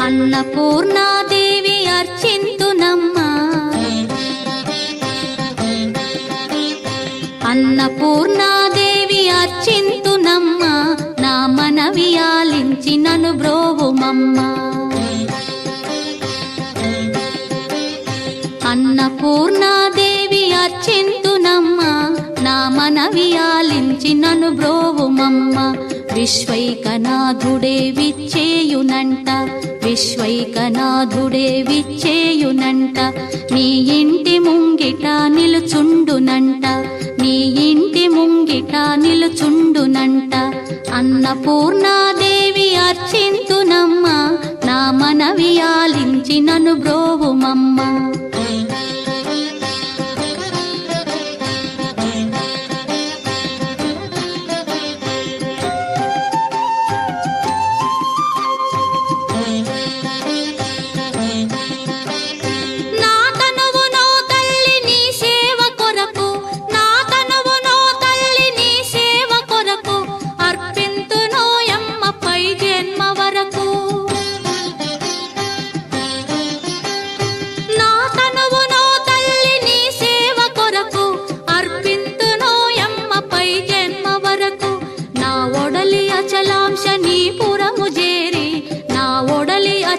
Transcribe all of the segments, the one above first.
అన్నపూర్ణాదేవి అర్చింతునమ్మా, అన్నపూర్ణాదేవి అర్చింతునమ్మా, నా మనవి ఆలించి నన్ను బ్రోవుమమ్మా. అన్నపూర్ణాదేవి అర్చింతునమ్మా, నా మనవి ఆలించి నన్ను బ్రోవుమమ్మా. విశ్వైకనాథుడే విచ్చేయునంట, విశ్వైకనాథుడే విచ్చేయునంట, నీ ఇంటి ముంగిట నిలుచుండునంట, నీ ఇంటి ముంగిట నిలుచుండునంట. అన్నపూర్ణాదేవి అర్చింతునమ్మా, నా మనవి ఆలించి నన్ను బ్రోవుమమ్మా.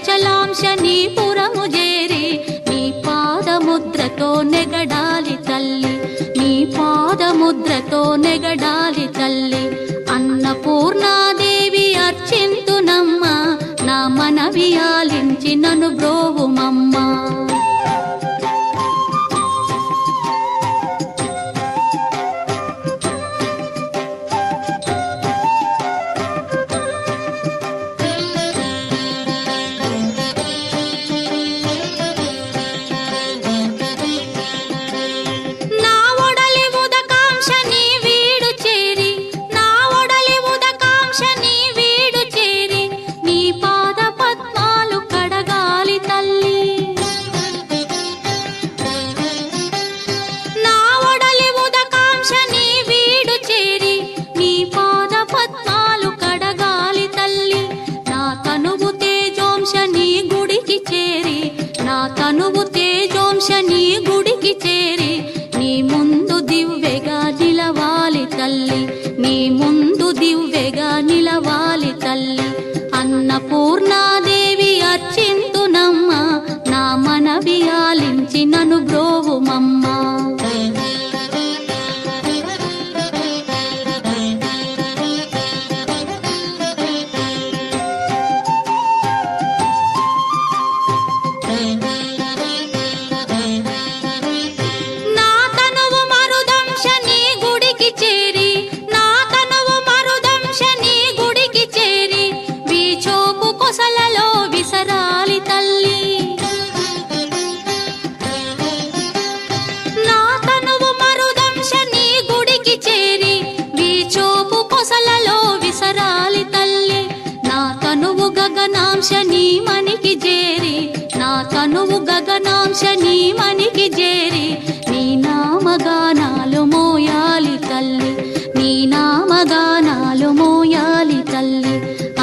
అచలాంశనీపురము చేరి నీ పాదముద్రతో నెగడాలి తల్లి, నీ పాదముద్రతో నెగడాలి తల్లి. అన్నపూర్ణాదేవి అర్చింతునమ్మా, నా మనవి ఆలించి నన్ను బ్రోవుమమ్మా. తనువు తేజోంశని గుడికి చేరి నీ ముందు దివ్వెగా నిలవాలి తల్లి, నీ ముందు దివ్వెగా నిలవాలి తల్లి. అన్నపూర్ణాదేవి అర్చింతునమ్మా, నా మనవి ఆలించి నన్ను బ్రోవుమమ్మా. గగనాంశని మనికి చేరి, నా తనువు గగనాంశని మనికి చేరి నీ నామగానాలు మోయాలి తల్లి, నీ నామగానాలు మోయాలి తల్లి.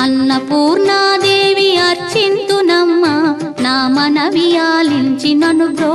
అన్నపూర్ణాదేవి అర్చింతునమ్మా, నా మనవి ఆలించి నన్ను బ్రో